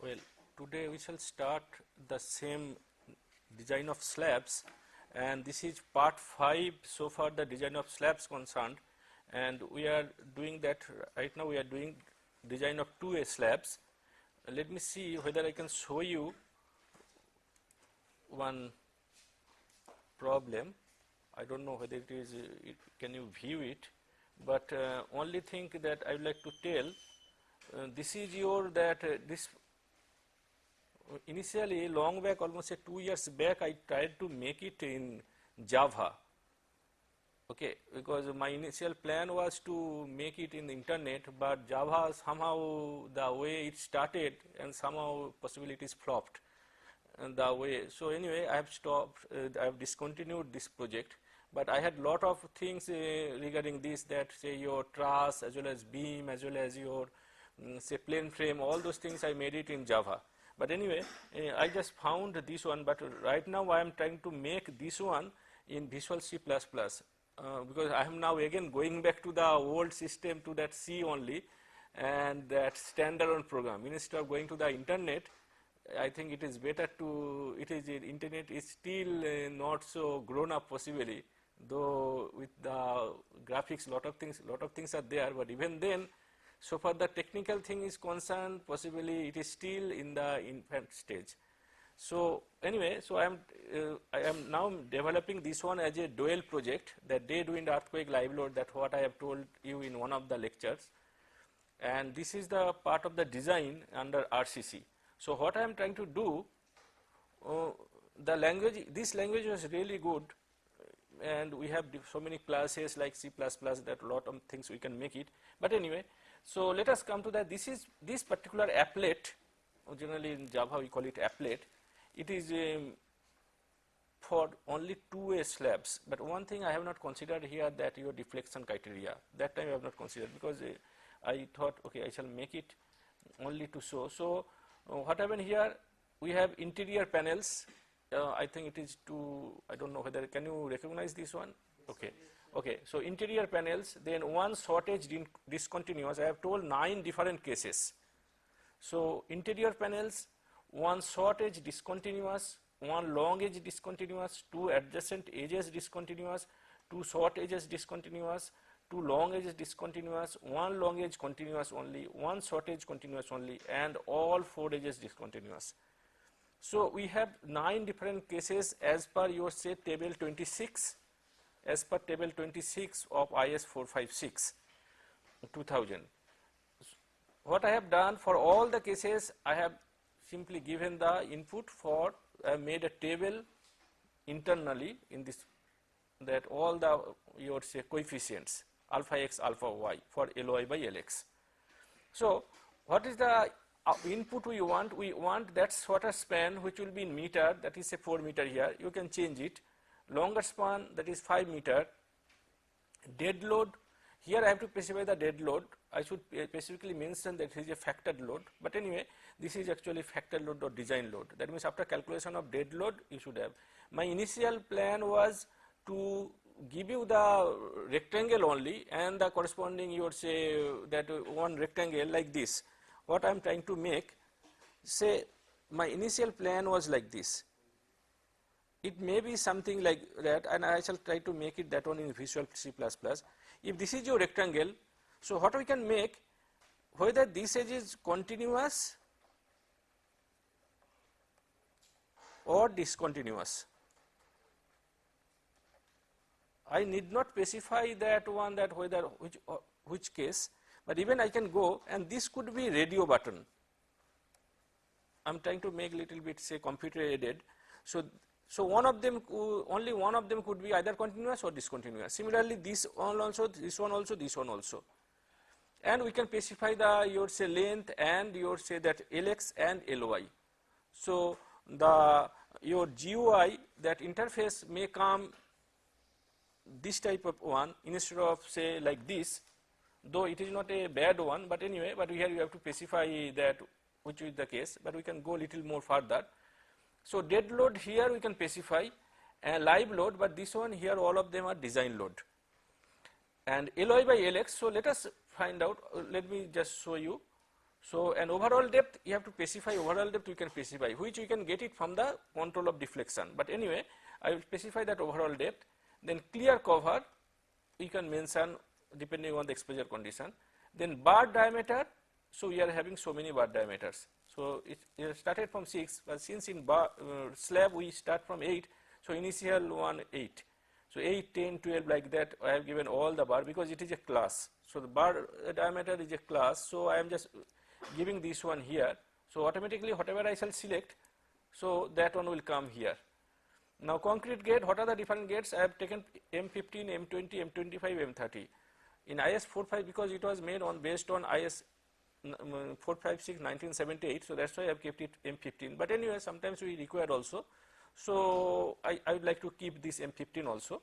Well, today we shall start the same design of slabs, and this is part 5 so far the design of slabs concerned, and we are doing that right now. We are doing design of 2A slabs. Let me see whether I can show you one problem. I don't know whether it is, can you view it, but only thing that I would like to tell, this is your this initially long back, almost 2 years back, I tried to make it in Java, okay, because my initial plan was to make it in the internet, but Java somehow the way it started and somehow possibilities flopped and the way. So anyway, I have stopped, I have discontinued this project, but I had lot of things regarding this, that say your truss as well as beam as well as your say plane frame, all those things I made it in Java. But anyway, I just found this one, but right now I am trying to make this one in Visual C++, because I am now again going back to the old system, to that C only, and that standalone program. Instead of going to the internet, I think it is better to, internet is still not so grown up possibly, though with the graphics lot of things are there, but even then, so far the technical thing is concerned, possibly it is still in the infant stage. So anyway, so I am now developing this one as a dual project, that dead wind earthquake live load, that what I have told you in one of the lectures, and this is the part of the design under RCC. So what I am trying to do, the language, this language was really good, and we have so many classes like C++, that a lot of things we can make it. But anyway, so let us come to that. This particular applet, generally in Java we call it applet. It is for only 2A slabs. But one thing I have not considered here, that your deflection criteria. That time I have not considered, because I thought, okay, I shall make it only to show. So what happened here? We have interior panels. I think it is I don't know whether, can you recognize this one? Okay. Okay, so interior panels, then one short edge discontinuous. I have told 9 different cases. So interior panels, one short edge discontinuous, one long edge discontinuous, 2 adjacent edges discontinuous, 2 short edges discontinuous, 2 long edges discontinuous, 1 long edge continuous only, 1 short edge continuous only, and all 4 edges discontinuous. So we have 9 different cases as per your say table 26. As per table 26 of IS 456 2000. What I have done for all the cases, I have simply given the input for, I have made a table internally in this, that all the your say coefficients alpha x alpha y for Ly by Lx. So what is the input we want? We want that shorter span which will be in meter, that is say 4 meter here, you can change it. Longer span, that is 5 meter. Dead load, here I have to specify the dead load. I should specifically mention that it is a factored load, but anyway, this is actually factored load or design load. That means after calculation of dead load, you should have. My initial plan was to give you the rectangle only, and the corresponding you would say that one rectangle like this. What I am trying to make, say my initial plan was like this. It may be something like that, and I shall try to make it that one in Visual C++. If this is your rectangle, so what we can make, whether this edge is continuous or discontinuous. I need not specify that one, that whether which case, but even I can go, and this could be radio button. I am trying to make little bit say computer aided. So one of them, only one of them could be either continuous or discontinuous. Similarly, this one also, this one also, this one also. And we can specify the your say length and your say that Lx and Ly. So your GUI, that interface may come this type of one instead of say like this, though it is not a bad one, but anyway, but here you have to specify that which is the case, but we can go little more further. So dead load here we can specify, and live load, but this one here all of them are design load. And Ly by Lx, so let us find out, let me just show you. So an overall depth, you have to specify overall depth, we can specify, which we can get it from the control of deflection. But anyway, I will specify that overall depth. Then clear cover, we can mention depending on the exposure condition. Then bar diameter, so we are having so many bar diameters. So it started from 6, but since in slab we start from 8, so initial one 8. So 8, 10, 12 like that, I have given all the bar because it is a class. So the bar diameter is a class, so I am just giving this one here. So automatically whatever I shall select, so that one will come here. Now concrete gate, what are the different gates? I have taken M15, M20, M25, M30. In IS 45, because it was made on based on IS 456 1978, so that's why I have kept it M15. But anyway, sometimes we require also. So I would like to keep this M15 also.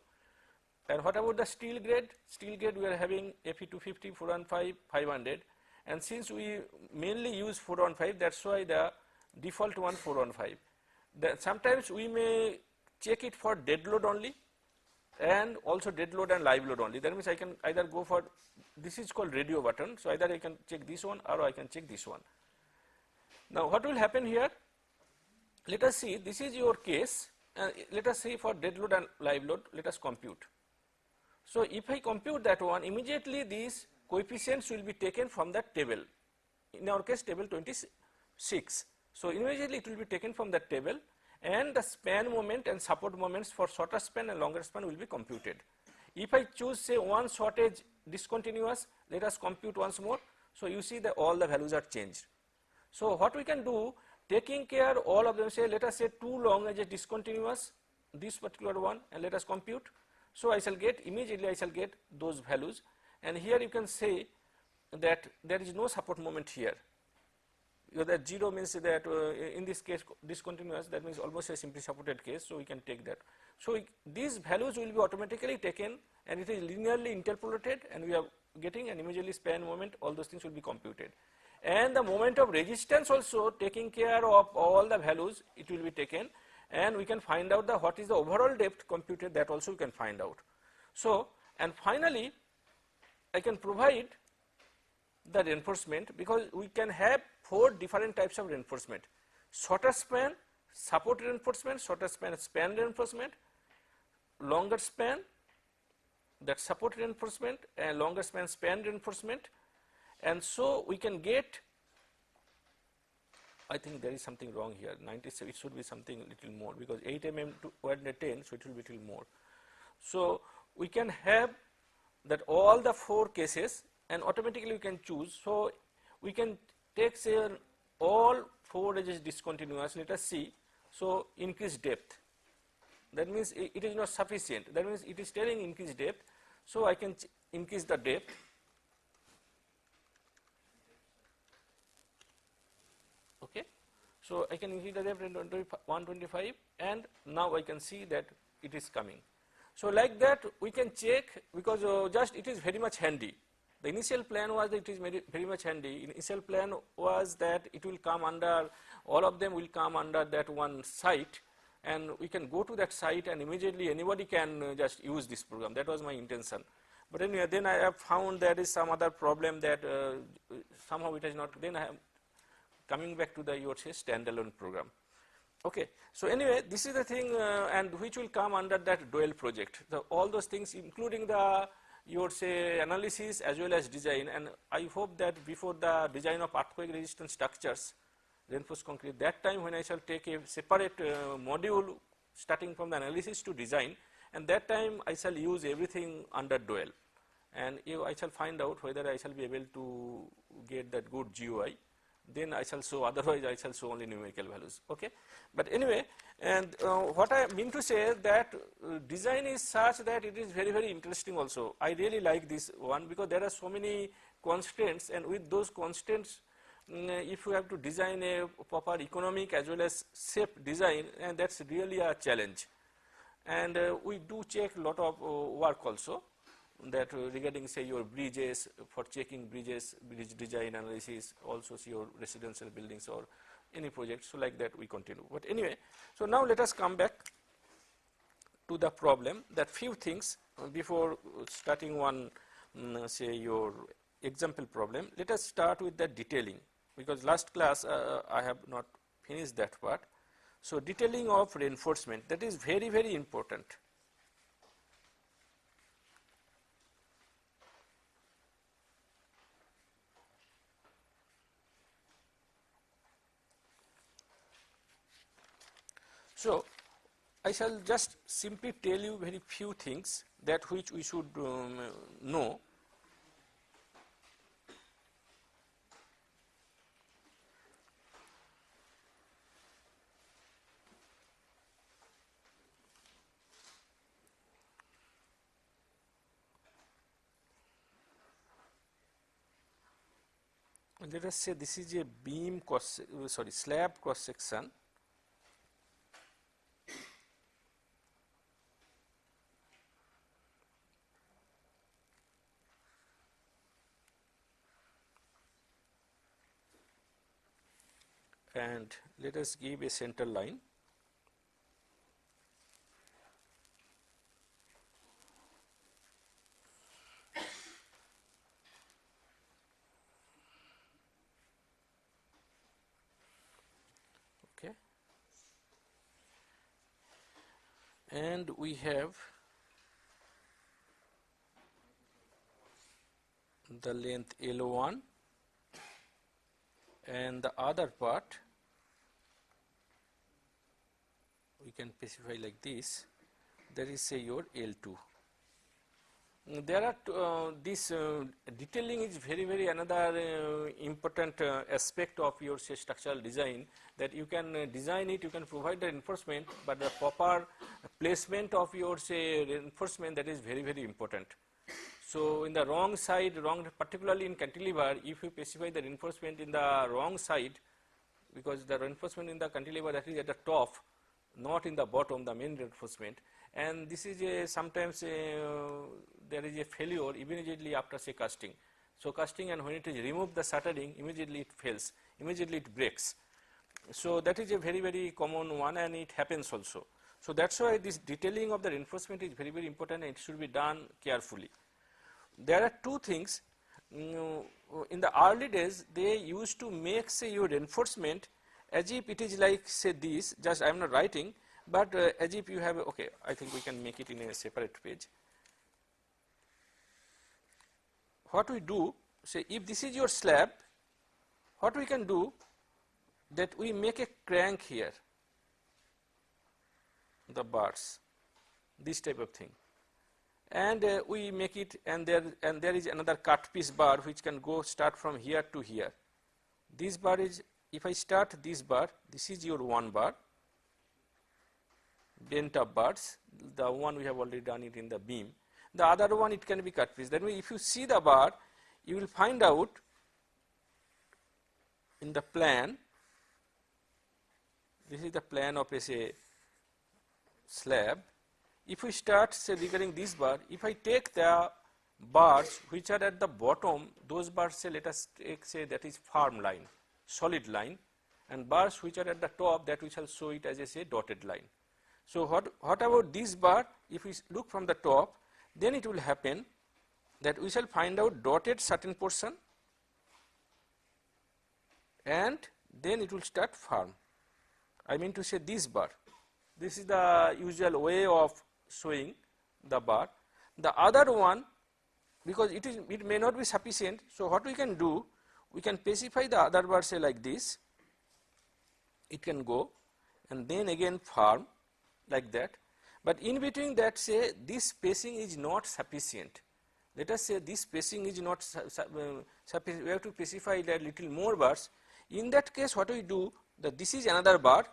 And what about the steel grade? Steel grade we are having Fe 250, 415, 500. And since we mainly use 415, that's why the default one 415. Sometimes we may check it for dead load only and also dead load and live load only. That means I can either go for, this is called radio button. So either I can check this one or I can check this one. Now what will happen here? Let us see, this is your case. Let us see for dead load and live load, let us compute. So if I compute that one, immediately these coefficients will be taken from that table. In our case, table 26. So immediately it will be taken from that table, and the span moment and support moments for shorter span and longer span will be computed. If I choose say one shortage discontinuous, let us compute once more. So you see that all the values are changed. So what we can do, taking care all of them, say let us say 2 long edges discontinuous, this particular one, and let us compute. So I shall get, immediately I shall get those values, and here you can say that there is no support moment here. That 0 means that in this case discontinuous, that means almost a simply supported case, so we can take that. So these values will be automatically taken, and it is linearly interpolated, and we are getting an immediately span moment, all those things will be computed. And the moment of resistance also, taking care of all the values, it will be taken, and we can find out the what is the overall depth computed, that also we can find out. So, and finally I can provide the reinforcement, because we can have 4 different types of reinforcement: shorter span support reinforcement, shorter span span reinforcement, longer span that support reinforcement, and longer span span reinforcement. And so we can get, I think there is something wrong here, 97, it should be something little more, because 8 mm to 110, so it will be little more. So we can have that all the 4 cases, and automatically we can choose. So we can take say all 4 edges discontinuous, let us see. So increase depth, that means it is not sufficient, that means it is telling increase depth. So I can increase the depth. Okay, so I can increase the depth to 125, and now I can see that it is coming. So like that we can check, because just it is very much handy. The initial plan was that it is very much handy. Initial plan was that it will come under, all of them will come under that one site, and we can go to that site and immediately anybody can just use this program. That was my intention. But anyway, then I have found there is some other problem that somehow it has not, then I am coming back to the your say standalone program. Okay, so anyway, this is the thing, and which will come under that dual project. All those things, including the your say analysis as well as design. And I hope that before the design of earthquake resistant structures, reinforced concrete, that time when I shall take a separate module starting from the analysis to design, and that time I shall use everything under dual, and I shall find out whether I shall be able to get that good GUI. Then I shall show, otherwise I shall show only numerical values. Okay, but anyway, and what I mean to say is that design is such that it is very, very interesting also. I really like this one, because there are so many constraints, and with those constraints, if you have to design a proper economic as well as safe design, and that's really a challenge. And we do check a lot of work also, that regarding say your bridges, for checking bridges, bridge design analysis, also see your residential buildings or any project. So like that we continue. But anyway, so now let us come back to the problem, that few things before starting one say your example problem. Let us start with the detailing. because last class I have not finished that part. So, detailing of reinforcement, that is very, very important. So, I shall just simply tell you very few things that which we should know. Let us say this is a beam slab cross section. And let us give a center line. Okay. And we have the length L1, and the other part we can specify like this, that is say your L2. There are this detailing is very, very another important aspect of your say structural design, that you can design it, you can provide the reinforcement, but the proper placement of your say reinforcement, that is very, very important. So, in the wrong side, particularly in cantilever, if you specify the reinforcement in the wrong side, because the reinforcement in the cantilever, that is at the top, not in the bottom, the main reinforcement, and this is a sometimes there is a failure immediately after say casting. So, casting, and when it is removed the shuttering, immediately it fails, immediately it breaks. So, that is a very, very common one, and it happens also. So, that is why this detailing of the reinforcement is very, very important, and it should be done carefully. There are two things. In the early days, they used to make say your reinforcement as if it is like say this, just I am not writing, but as if you have, okay, I think we can make it in a separate page. What we do, say if this is your slab, what we can do, that we make a crank here, the bars, this type of thing, and we make it, and there is another cut piece bar which can go start from here to here. This bar is, if I start this bar, this is your one bar, bent up bars, the one we have already done it in the beam. The other one, it can be cut piece. That means if you see the bar, you will find out in the plan, this is the plan of a say slab. If we start say regarding this bar, if I take the bars which are at the bottom, those bars say let us take say that is firm line, solid line, and bars which are at the top, that we shall show it as a say dotted line. So, what about this bar? If we look from the top, then it will happen that we shall find out dotted certain portion, and then it will start firm. I mean to say this bar. This is the usual way of showing the bar. The other one, because it may not be sufficient, so what we can do, we can specify the other bar say like this, it can go, and then again firm like that, but in between that say this spacing is not sufficient. Let us say this spacing is not sufficient, we have to specify that little more bars. In that case, what we do, that this is another bar,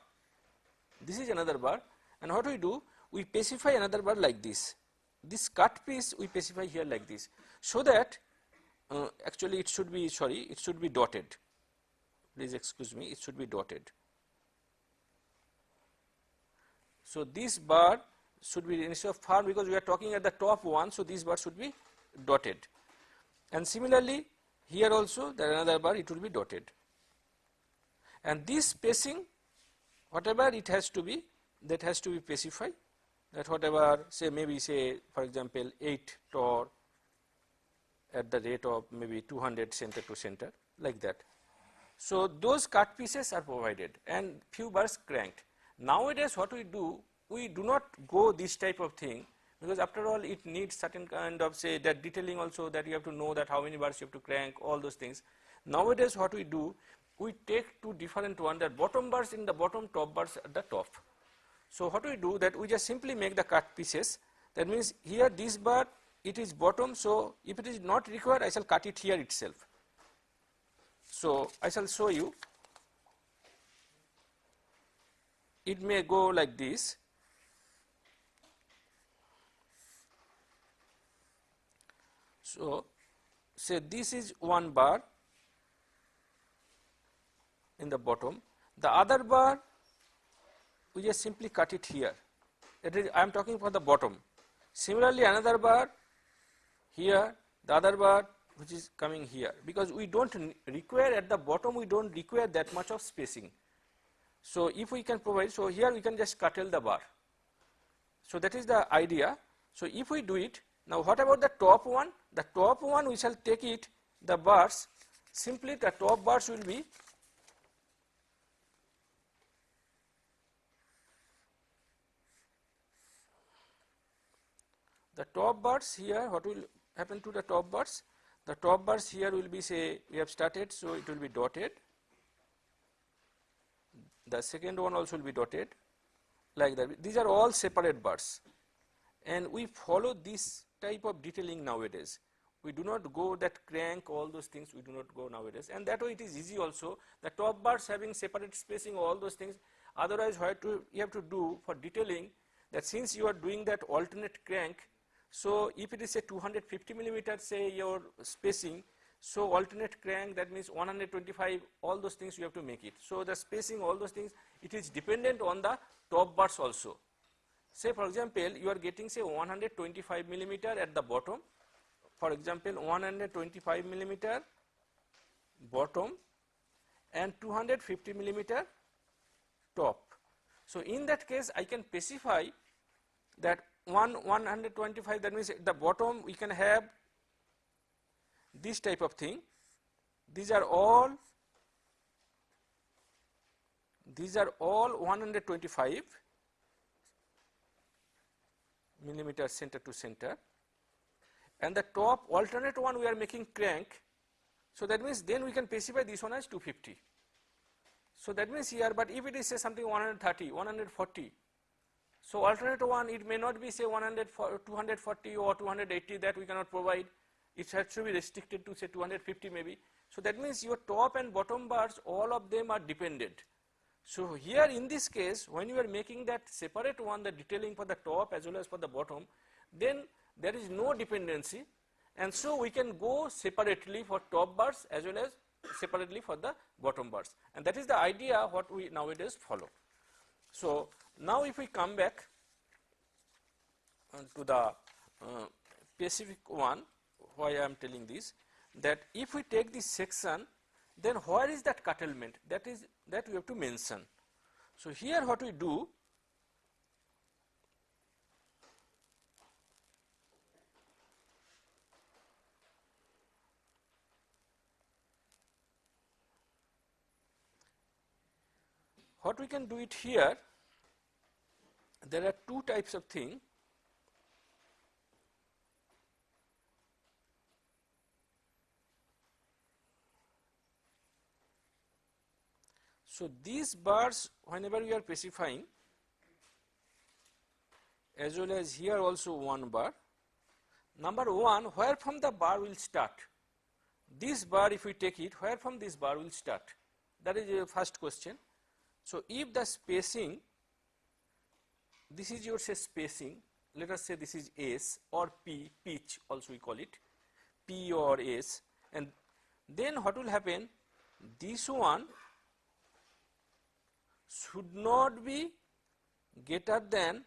this is another bar, and what we do, we specify another bar like this. This cut piece we specify here like this, so that actually it should be, sorry, it should be dotted. Please excuse me, it should be dotted. So, this bar should be instead of firm, because we are talking at the top one, so this bar should be dotted. And similarly, here also there another bar, it will be dotted. And this spacing, whatever it has to be, that has to be specified, that whatever say maybe say for example 8 torr at the rate of maybe 200 center to center, like that. So those cut pieces are provided and few bars cranked. Nowadays what we do not go this type of thing, because after all it needs certain kind of, say, that detailing also, that you have to know that how many bars you have to crank, all those things. Nowadays what we do, we take two different ones, that bottom bars in the bottom, top bars at the top. So what we do, that we just simply make the cut pieces. That means here this bar, it is bottom, so if it is not required, I shall cut it here itself. So I shall show you. It may go like this. So say this is one bar in the bottom, the other bar we just simply cut it here. That is, I am talking for the bottom. Similarly another bar here, the other bar which is coming here, because we don't require at the bottom, we don't require that much of spacing. So if we can provide, so here we can just curtail the bar. So that is the idea. So if we do it, now what about the top one? The top one we shall take it, the bars, simply the top bars will be the top bars here. What will happen to the top bars? The top bars here will be, say, we have started, so it will be dotted. The second one also will be dotted, like that. These are all separate bars, and we follow this type of detailing nowadays. We do not go that crank, all those things we do not go nowadays, and that way it is easy also. The top bars having separate spacing, all those things. Otherwise what you have to do for detailing, that since you are doing that alternate crank, so if it is a 250 millimeter, say, your spacing, so alternate crank, that means 125, all those things you have to make it. So the spacing, all those things, it is dependent on the top bars also. Say for example, you are getting, say, 125 millimeter at the bottom, for example 125 millimeter bottom and 250 millimeter top. So in that case I can specify that 125, that means the bottom we can have this type of thing. These are all 125 millimeter center to center, and the top alternate one we are making crank. So that means then we can specify this one as 250. So that means here, but if it is, say, something 130, 140, so alternate one, it may not be, say, 240 or 280, that we cannot provide. It has to be restricted to, say, 250 maybe. So that means your top and bottom bars, all of them are dependent. So here in this case, when you are making that separate one, the detailing for the top as well as for the bottom, then there is no dependency, and so we can go separately for top bars as well as separately for the bottom bars, and that is the idea what we nowadays follow. So now if we come back to the specific one, why I am telling this, that if we take this section, then where is that curtailment, that we have to mention. So here what we do, what we can do it here, there are two types of thing. So these bars, whenever we are specifying, as well as here also one bar, number one, where from the bar will start? This bar, if we take it, where from this bar will start? That is your first question. So if the spacing, this is your, say, spacing, let us say this is S or P, pitch also we call it, P or S, and then what will happen, this one should not be greater than,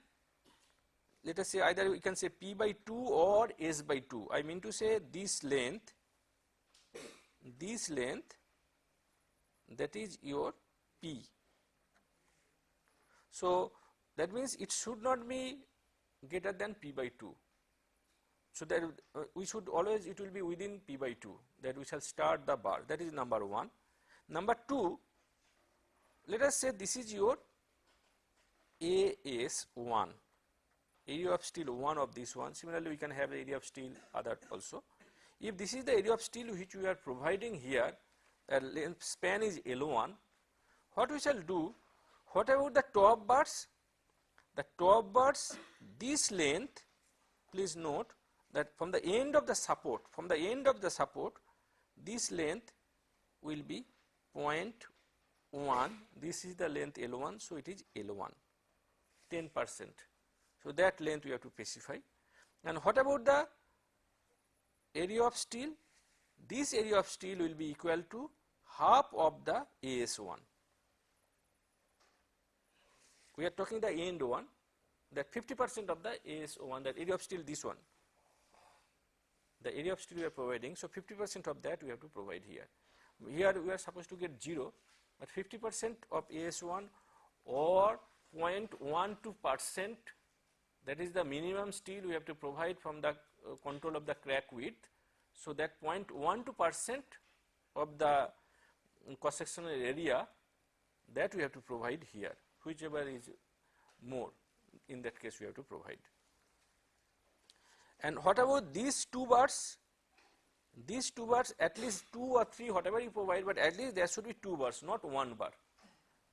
let us say, either we can say P by 2 or S by 2. I mean to say this length, that is your P. So that means it should not be greater than P by 2. So that we should always, it will be within P by 2, that we shall start the bar. That is number one. Number 2, let us say this is your AS1, area of steel 1 of this one. Similarly, we can have the area of steel other also. If this is the area of steel which we are providing here, the length span is L1, what we shall do, what about the top bars? The top bars, this length, please note that from the end of the support, this length will be 0.1, this is the length L1, so it is L1, 10%. So that length we have to specify. And what about the area of steel? This area of steel will be equal to half of the AS1. We are talking the end one, that 50% of the AS1, that area of steel, this one. The area of steel we are providing, so 50% of that we have to provide here. Here we are supposed to get 0, but 50% of AS1 or 0.12%, that is the minimum steel we have to provide from the control of the crack width. So that 0.12% of the cross-sectional area, that we have to provide here, whichever is more, in that case we have to provide. And what about these 2 bars? These 2 bars, at least 2 or 3, whatever you provide, but at least there should be 2 bars, not 1 bar.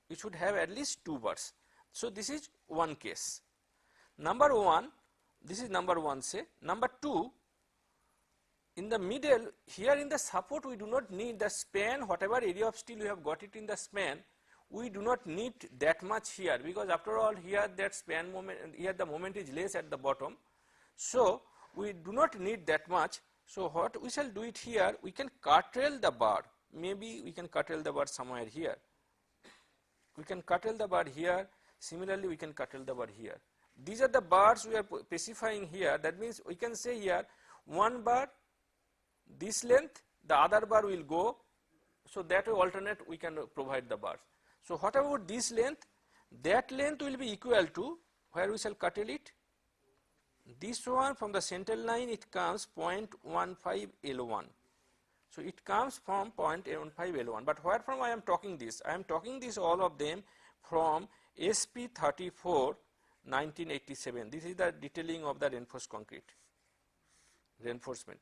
You should have at least 2 bars. So this is one case. Number 1, this is number 1 say. Number 2, in the middle, here in the support we do not need the span, whatever area of steel we have got it in the span, we do not need that much here, because after all here that span moment, here the moment is less at the bottom. So we do not need that much. So what we shall do it here, we can curtail the bar, maybe we can curtail the bar somewhere here. We can curtail the bar here, similarly we can curtail the bar here. These are the bars we are specifying here, that means we can say here 1 bar this length, the other bar will go, so that way alternate we can provide the bars. So what about this length? That length will be equal to, where we shall curtail it, this one from the central line it comes 0.15 L1. So it comes from 0.15 L1, but where from I am talking this? I am talking this all of them from SP 34 1987. This is the detailing of the reinforced concrete reinforcement.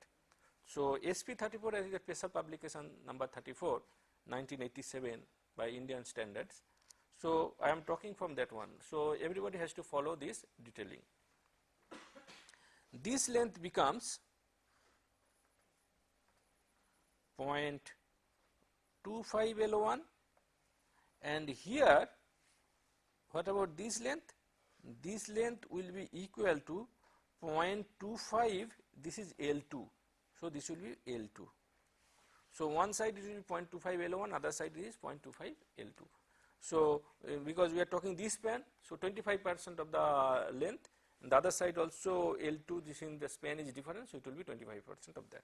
So SP 34 is a special publication number 34 1987 by Indian standards. So I am talking from that one. So everybody has to follow this detailing. This length becomes 0.25 L1, and here what about this length? This length will be equal to 0.25, this is L2, so this will be L2. So one side it will be 0.25 L1, other side is 0.25 L2. So because we are talking this span, so 25% of the length, and the other side also L2, this in the span is different, so it will be 25% of that.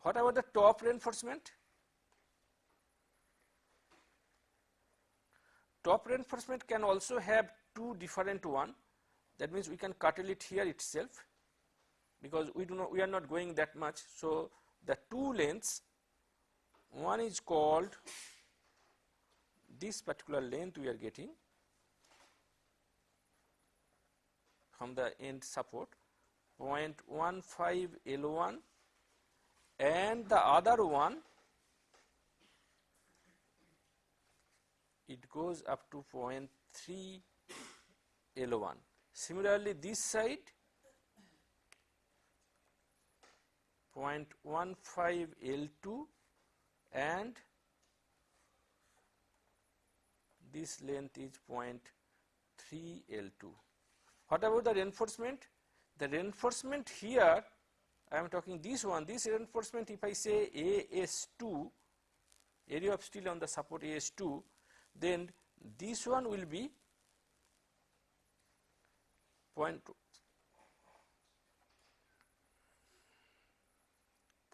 What about the top reinforcement? Top reinforcement can also have 2 different one, that means we can curtail it here itself, because we are not going that much. So the 2 lengths, one is called, this particular length we are getting from the end support 0.15 L1, and the other one it goes up to 0.3 L1. Similarly this side 0.15 L2, and this length is 0.3 L2. What about the reinforcement? The reinforcement here, I am talking this one, this reinforcement, if I say AS2, area of steel on the support AS2, then this one will be 0.5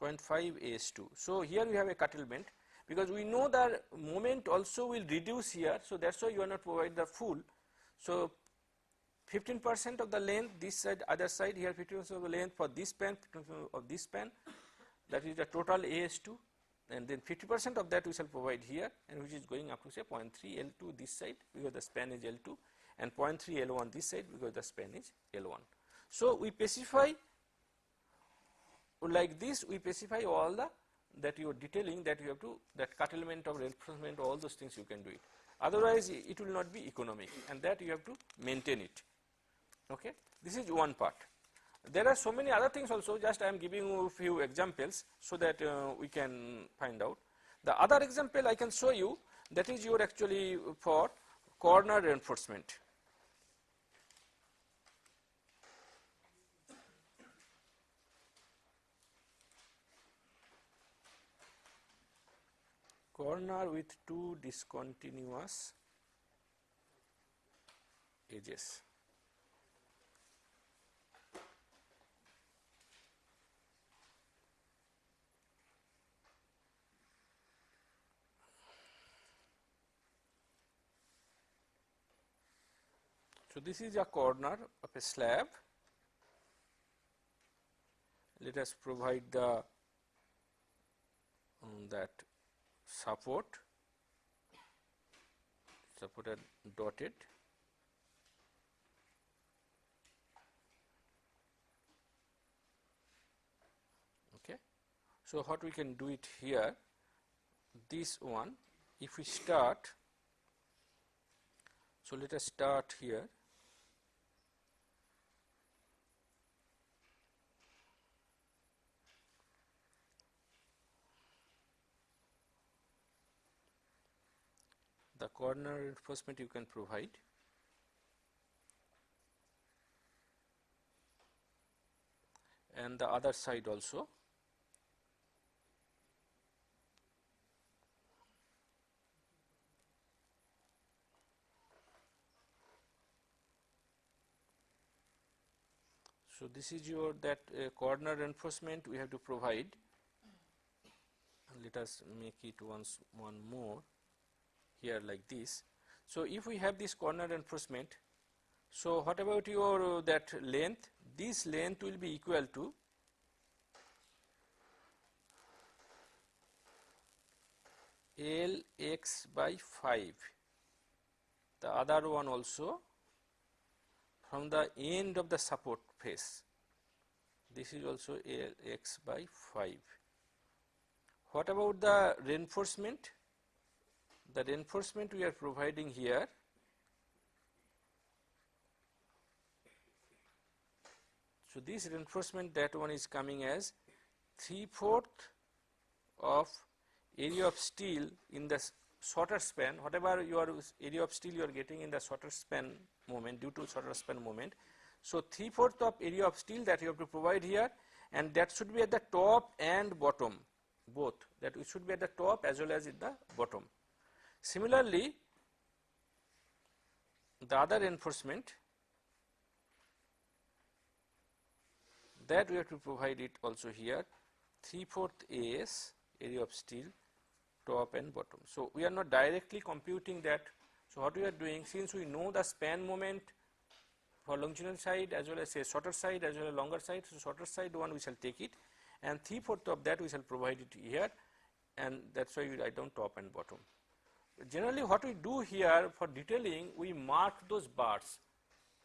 AS2. So here we have a curtailment, because we know that moment also will reduce here, so that's why you are not provide the full. So 15% of the length this side, other side, here 15% of the length for this span, 15% of this span, that is the total AS2, and then 50% of that we shall provide here, and which is going up to say 0.3 L2 this side because the span is L2, and 0.3 L1 this side because the span is L1. So we specify like this, we specify all the that you are detailing, that you have to, that curtailment of reinforcement, all those things you can do it. Otherwise it will not be economic, and that you have to maintain it. Okay, this is one part. There are so many other things also, just I am giving you a few examples so that we can find out. The other example I can show you, that is your actually for corner reinforcement. Corner with two discontinuous edges. So this is a corner of a slab. Let us provide the that supported dotted. Okay. So what we can do it here, this one, if we start, so let us start here. The corner reinforcement you can provide, and the other side also. So this is your that corner reinforcement we have to provide. Let us make it one more here like this. So if we have this corner reinforcement, so what about your that length? This length will be equal to Lx by 5. The other one also from the end of the support face. This is also Lx by 5. What about the reinforcement? The reinforcement we are providing here, so this reinforcement, that one is coming as 3/4 of area of steel in the shorter span, whatever your area of steel you are getting in the shorter span moment due to shorter span moment. So 3/4 of area of steel that you have to provide here, and that should be at the top and bottom both, that it should be at the top as well as at the bottom. Similarly, the other reinforcement, that we have to provide it also here, 3/4 AS area of steel, top and bottom. So we are not directly computing that. So what we are doing, since we know the span moment for longitudinal side as well as a shorter side as well as longer side, so shorter side one we shall take it, and 3/4 of that we shall provide it here, and that's why we write down top and bottom. Generally what we do here for detailing, we mark those bars,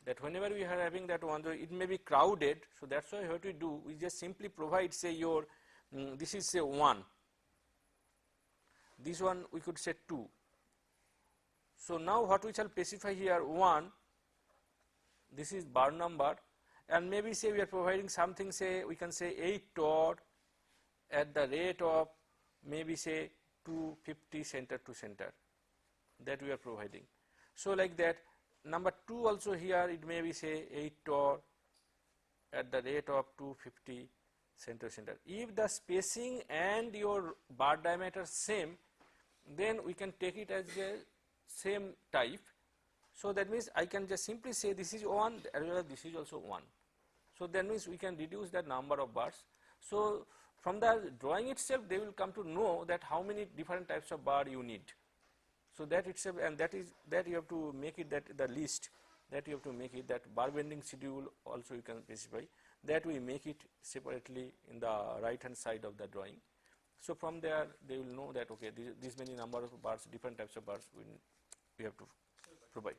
that whenever we are having that one, it may be crowded, so that's why what we do, we just simply provide say your this is say 1, this one we could say 2. So now what we shall specify here 1, this is bar number, and maybe say we are providing something, say we can say 8 tor at the rate of maybe say 250 center to center, that we are providing. So like that, number 2 also here it may be say 8 tor at the rate of 250 center to center. If the spacing and your bar diameter same, then we can take it as a same type. So that means I can just simply say this is 1 as well as this is also 1. So that means we can reduce the number of bars. So from the drawing itself they will come to know that how many different types of bar you need. So that itself, and that is that you have to make it, that the list that you have to make it, that bar bending schedule also you can specify, that we make it separately in the right hand side of the drawing. So from there they will know that okay, this many number of bars, different types of bars we have to provide.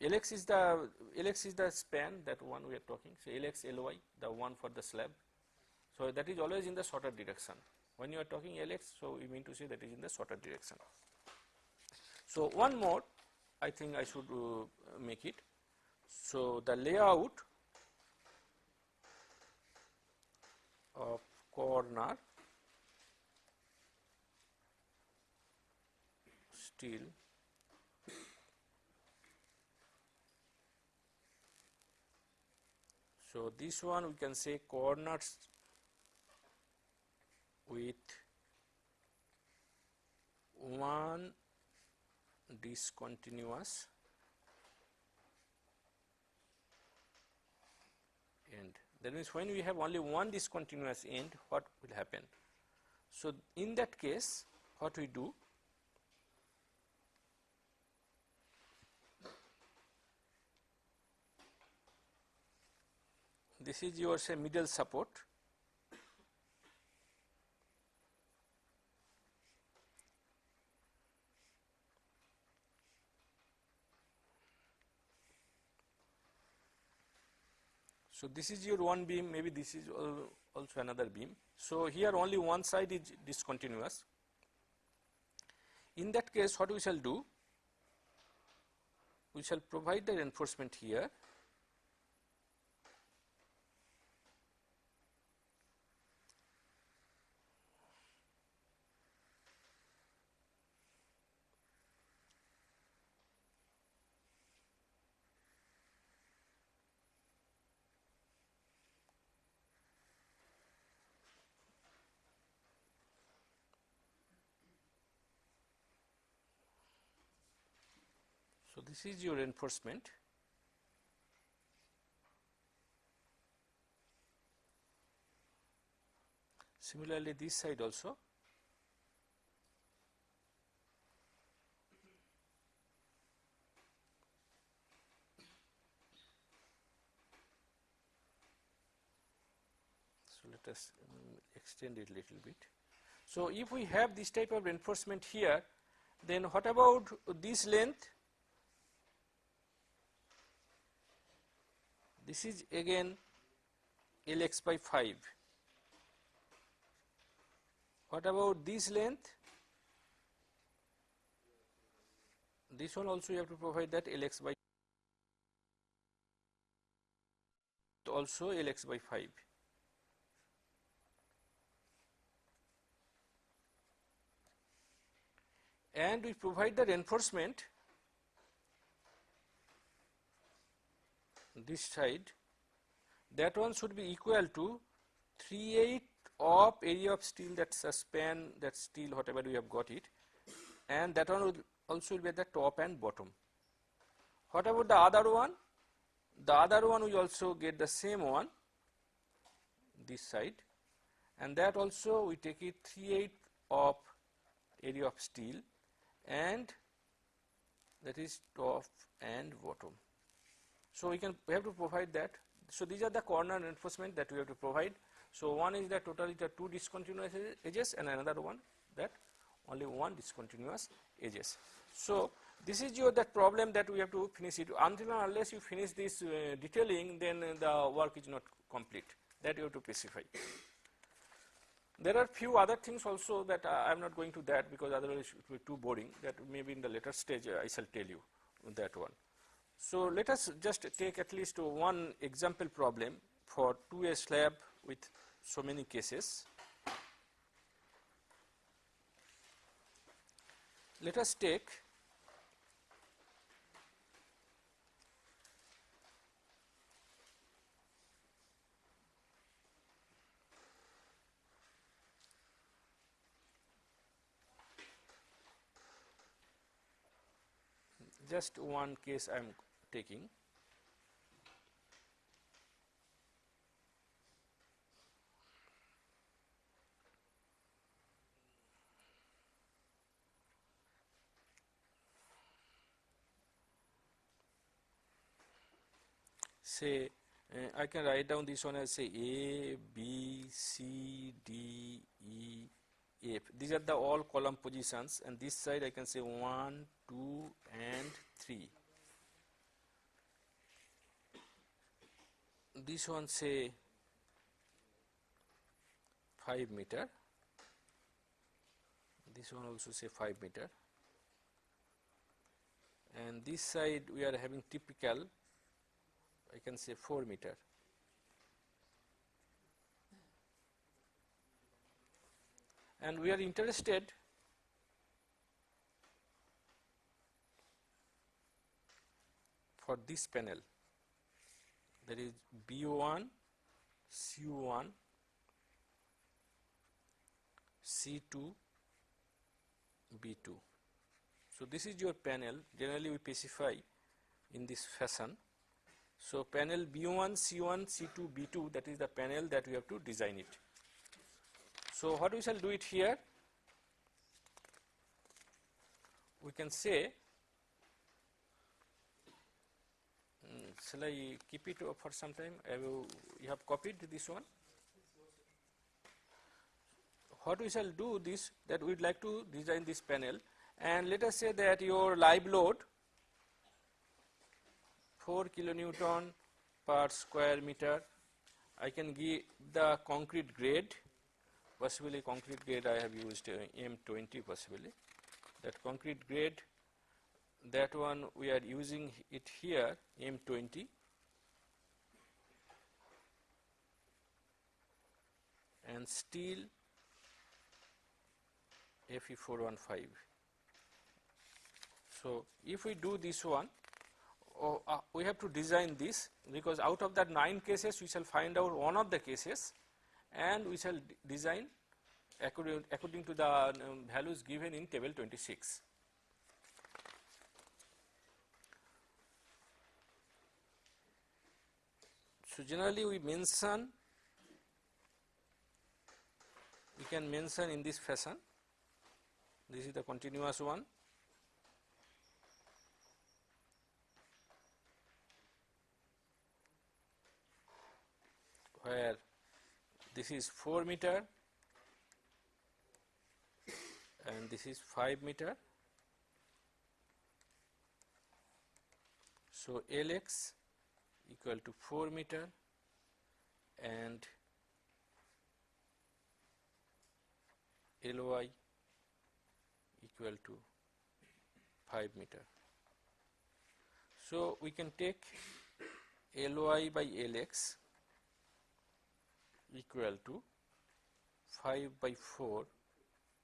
LX is the span, that one we are talking. So LX LY, the one for the slab. So that is always in the shorter direction. When you are talking LX, so we mean to say that is in the shorter direction. So one more, I think I should make it. So the layout of corner steel so this one we can say corners with one discontinuous end. That means when we have only one discontinuous end, what will happen? So in that case, what we do? This is your say middle support. So this is your one beam, maybe this is also another beam. So here only one side is discontinuous. In that case, what we shall do? We shall provide the reinforcement here. So this is your reinforcement. Similarly, this side also. So let us extend it a little bit. So if we have this type of reinforcement here, then what about this length? This is again Lx by 5. What about this length? This one also you have to provide that Lx by also Lx by 5. And we provide the reinforcement this side, that one should be equal to 3/8 of area of steel, that's a span, that steel whatever we have got it, and that one will also be at the top and bottom. What about the other one? The other one we also get the same one, this side, and that also we take it 3/8 of area of steel, and that is top and bottom. So we have to provide that. So these are the corner reinforcement that we have to provide. So one is that totally the two discontinuous edges, and another one that only one discontinuous edges. So this is your that problem that we have to finish it. Until and unless you finish this detailing, then the work is not complete. That you have to specify. There are few other things also that I am not going to that, because otherwise it will be too boring. That maybe in the later stage I shall tell you that one. So let us just take at least one example problem for 2A slab with so many cases. Let us take just one case I am taking. Say I can write down this one as say A, B, C, D, E, F. These are the all column positions, and this side I can say 1, 2 and 3. This one say 5 meter. This one also say 5 meter. And this side we are having typical, I can say 4 meter. And we are interested for this panel, that is B1, C1, C2, B2. So this is your panel. Generally we specify in this fashion. So panel B1, C1, C2, B2, that is the panel that we have to design it. So what we shall do it here, we can say, shall I keep it for some time? You have copied this one. What we shall do this, that we would like to design this panel, and let us say that your live load 4 kilonewton per square meter. I can give the concrete grade, possibly concrete grade I have used M20 possibly. That concrete grade, that one we are using it here M20. And steel Fe415. So if we do this one, we have to design this, because out of that 9 cases we shall find out one of the cases, and we shall design according to the values given in table 26. So generally we mention, we can mention in this fashion. This is the continuous one. Where this is 4 meter and this is 5 meter. So Lx equal to 4 meter and Ly equal to 5 meter. So we can take Ly by Lx equal to 5 by 4,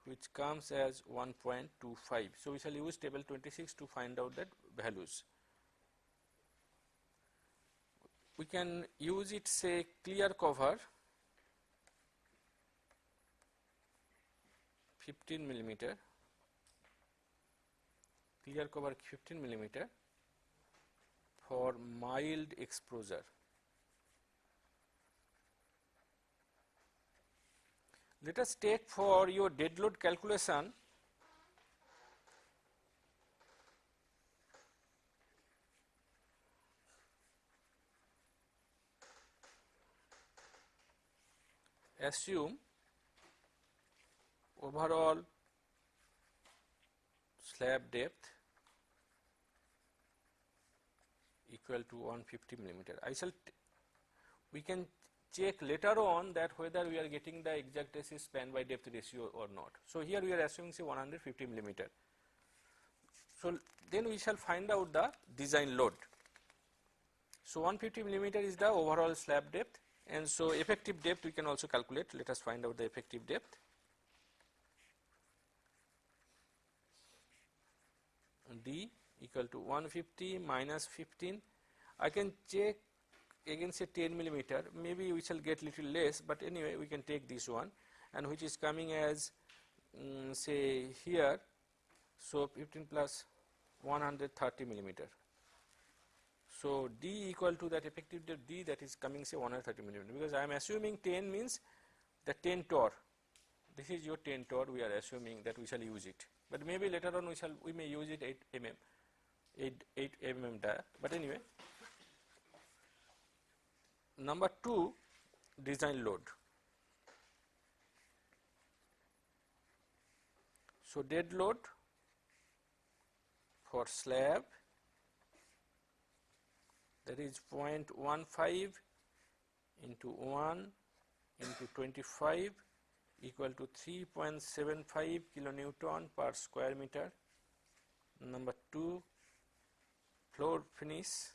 which comes as 1.25. So we shall use table 26 to find out that values. We can use it, say, clear cover 15 millimeter, clear cover 15 millimeter for mild exposure. Let us take for your dead load calculation assume overall slab depth equal to 150 millimeter. We can check later on that whether we are getting the exact span by depth ratio or not. So here we are assuming say 150 millimeter. So then we shall find out the design load. So 150 millimeter is the overall slab depth, and so effective depth we can also calculate. Let us find out the effective depth. D equal to 150 minus 15. I can check again say 10 millimeter, maybe we shall get little less, but anyway we can take this one, and which is coming as say here, so 15 plus 130 millimeter. So D equal to that effective depth D, that is coming say 130 millimeter, because I am assuming 10 means the 10 torr. This is your 10 torr, we are assuming that we shall use it, but maybe later on we may use it 8 mm dia, but anyway. Number 2, design load. So dead load for slab, that is 0.15 into 1 into 25 equal to 3.75 kilonewton per square meter. Number 2, floor finish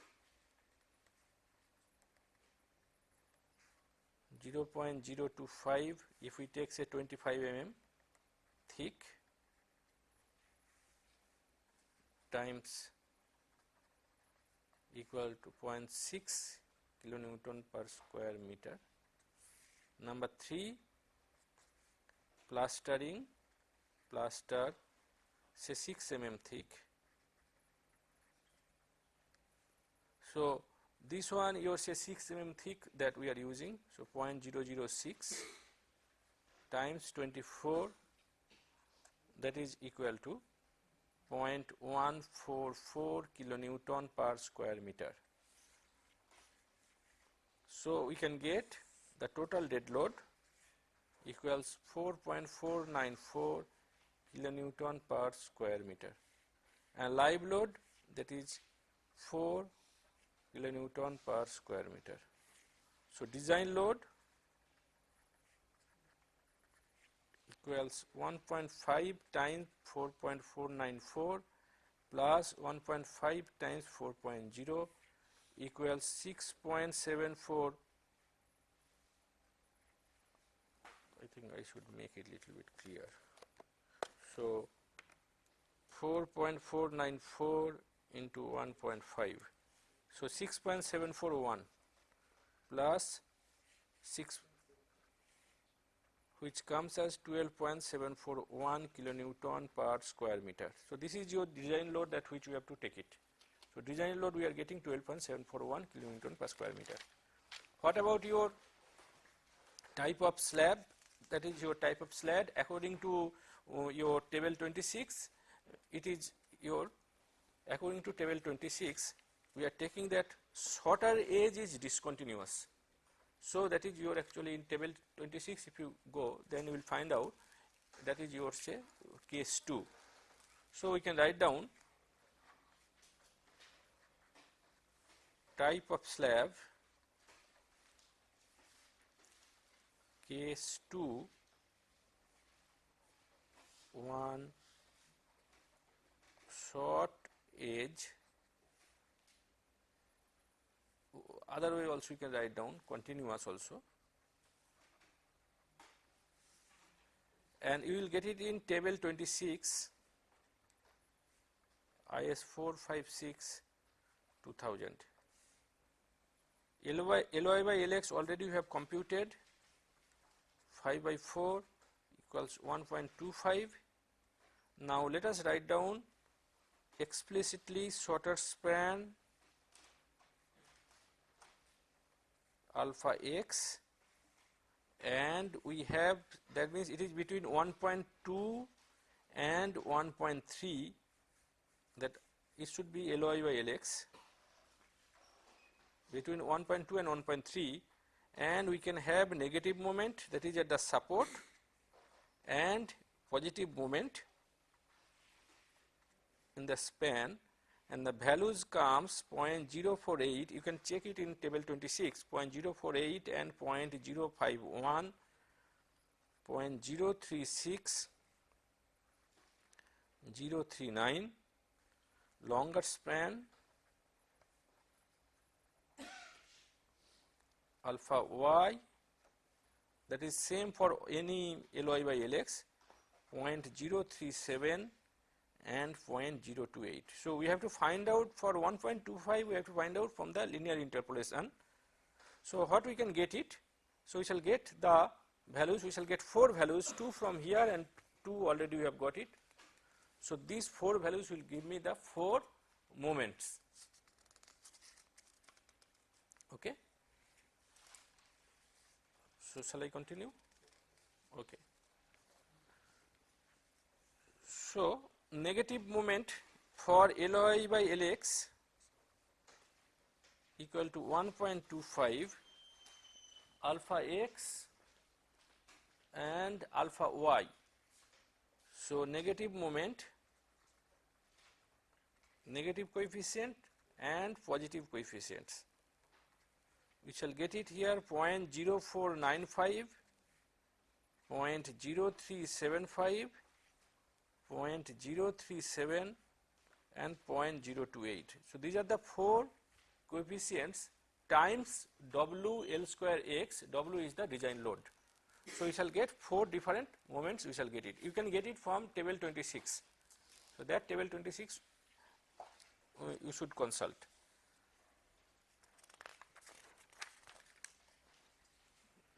0.025 if we take say 25 mm thick times equal to 0.6 kilonewton per square meter. Number 3, plastering, plaster say 6 mm thick. So this one you say 6 mm thick that we are using, so 0.006 times 24, that is equal to 0.144 kilonewton per square meter. So we can get the total dead load equals 4.494 kilonewton per square meter, and live load, that is 4 kilonewton per square meter. So design load equals 1.5 times 4.494 plus 1.5 times 4.0 equals 6.74. I think I should make it little bit clear. So 4.494 into 1.5. So 6.741 plus 6, which comes as 12.741 kilonewton per square meter. So this is your design load at which we have to take it. So design load we are getting 12.741 kilonewton per square meter. What about your type of slab? That is your type of slab according to your table 26. It is your, according to table 26, we are taking that shorter edge is discontinuous. So that is your actually in table 26, if you go, then you will find out that is your say case 2. So we can write down type of slab case 2, 1 short edge. Other way also you can write down continuous also, and you will get it in table 26 IS 456 2000. LY by LX already you have computed, 5 by 4 equals 1.25. Now let us write down explicitly shorter span alpha x, and we have, that means it is between 1.2 and 1.3, that it should be LY by LX between 1.2 and 1.3, and we can have negative moment, that is at the support, and positive moment in the span, and the values comes 0.048. You can check it in table 26, 0.048 and 0.051, 0.036, 0.039. Longer span alpha y, that is same for any LY by LX, 0.037 and 0.028. So we have to find out for 1.25, we have to find out from the linear interpolation. So what we can get it? So we shall get the values, we shall get 4 values, 2 from here and 2 already we have got it. So these 4 values will give me the 4 moments. Okay. So shall I continue? Okay. So negative moment for LY by LX equal to 1.25 alpha x and alpha y. So negative moment, negative coefficient and positive coefficients. We shall get it here 0.0495, 0.0375, 0.037 and 0.028. So these are the four coefficients times W L square x. W is the design load. So we shall get four different moments, we shall get it. You can get it from table 26. So that table 26 you should consult.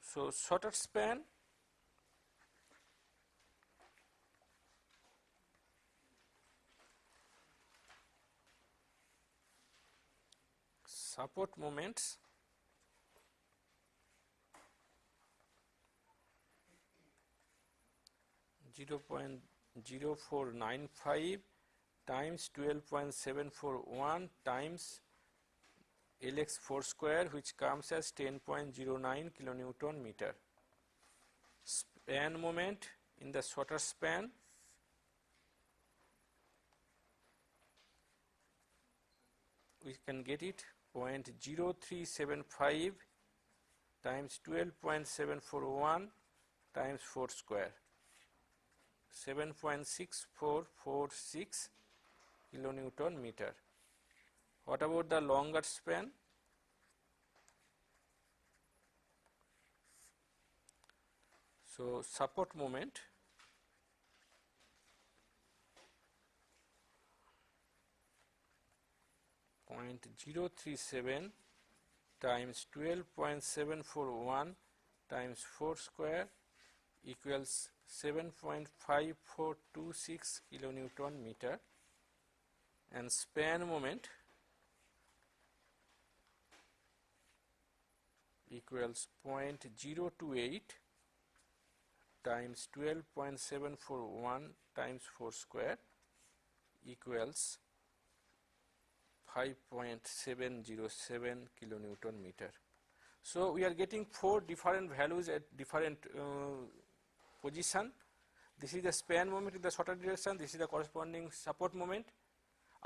So shorter span, support moments, (0.0495) times 12.741 times Lx4 square, which comes as 10.09 kilonewton meter. Span moment in the shorter span, we can get it 0.0375 times 12.741 times 4 square, 7.6446 kilonewton meter. What about the longer span? So support moment, .037 times 12.741 times 4 square equals 7.5426 kilonewton meter, and span moment equals 0.028 times 12.741 times 4 square equals 5.707 kilonewton meter. So we are getting four different values at different position. This is the span moment in the shorter direction, this is the corresponding support moment.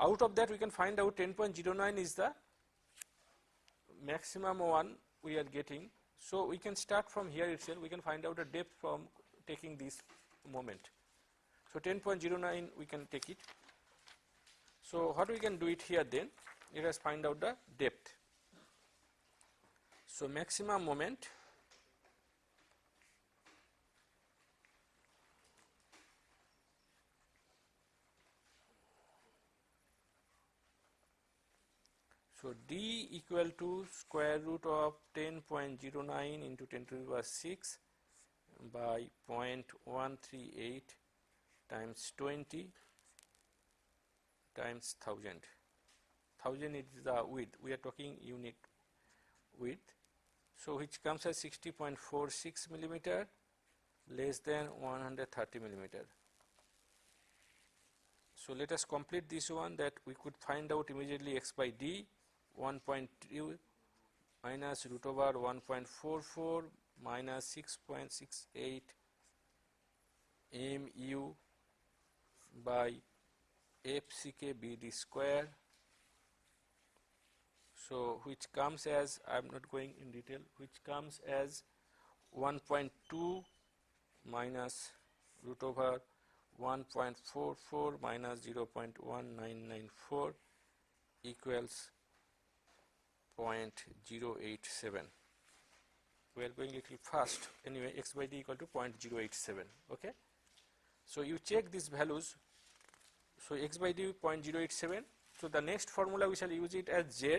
Out of that we can find out 10.09 is the maximum one we are getting. So we can start from here itself, we can find out the depth from taking this moment. So 10.09 we can take it. So what we can do it here then, let us find out the depth. So maximum moment so D equal to square root of 10.09 into 10 to the power 6 by 0.138 times 20 times 1000. 1000 is the width, we are talking unit width. So which comes as 60.46 millimeter less than 130 millimeter. So let us complete this one, that we could find out immediately x by d 1.2 minus root over 1.44 minus 6.68 mu by FCK BD square. So which comes as, I am not going in detail, which comes as 1.2 minus root over 1.44 minus 0.1994 equals 0.087. We are going a little fast. Anyway, x by d equal to 0.087. Okay. So you check these values. So x by d 0.087. So the next formula we shall use it as z.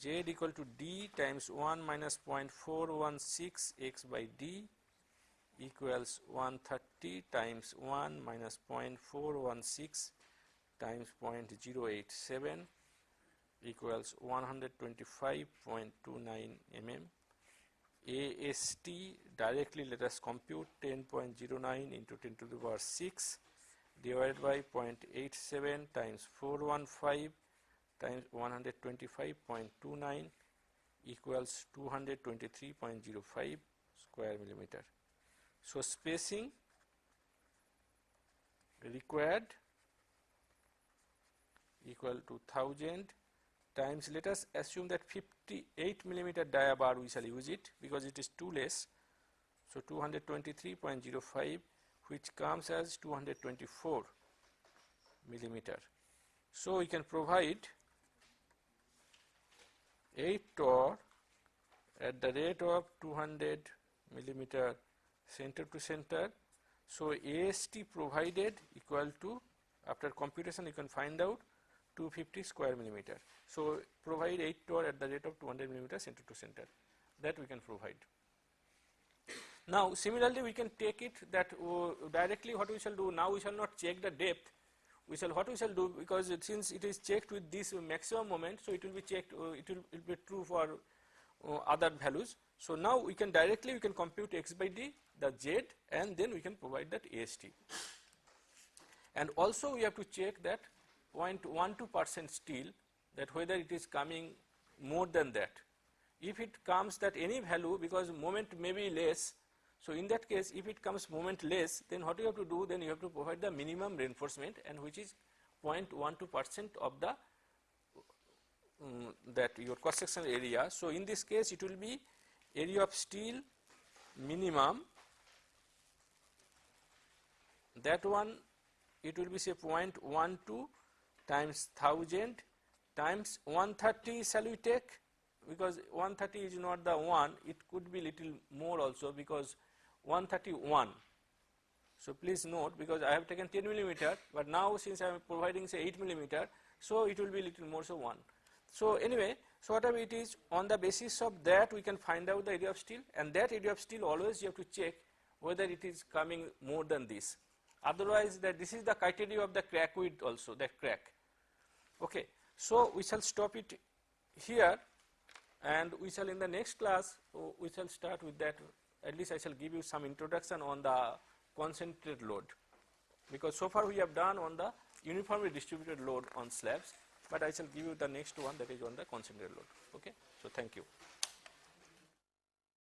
Z equal to d times 1 minus 0.416 x by d equals 130 times 1 minus 0.416 times 0.087 equals 125.29 mm. AST directly let us compute 10.09 into 10 to the power 6 divided by 0.87 times 415 times 125.29 equals 223.05 square millimeter. So spacing required equal to 1000 times, let us assume that 58 millimeter dia bar we shall use it because it is too less. So 223.05, which comes as 224 millimeter. So we can provide 8 torr at the rate of 200 millimeter center to center. So AST provided equal to, after computation you can find out, 250 square millimeter. So provide 8 torr at the rate of 200 millimeter center to center, that we can provide. Now similarly we can take it that directly what we shall do, now we shall not check the depth, what we shall do, because since it is checked with this maximum moment, so it will be checked, it will be true for other values. So now we can directly compute x by d, the z, and then we can provide that AST. And also we have to check that 0.12% steel, that whether it is coming more than that. If it comes that any value, because moment may be less, so in that case if it comes moment less, then what you have to do, then you have to provide the minimum reinforcement, and which is 0.12% of the that your cross sectional area. So in this case it will be area of steel minimum, that one it will be say 0.12 times 1000 times 130 shall we take, because 130 is not the 1, it could be little more also, because 131. So please note, because I have taken 10 millimeter, but now since I am providing say 8 millimeter, so it will be little more, so 1. So anyway, so whatever it is, on the basis of that we can find out the area of steel, and that area of steel always you have to check whether it is coming more than this. Otherwise, that this is the criteria of the crack width also, the crack. Okay, so we shall stop it here, and we shall in the next class we shall start with that. At least I shall give you some introduction on the concentrated load, because so far we have done on the uniformly distributed load on slabs, but I shall give you the next one, that is on the concentrated load. Okay, so thank you.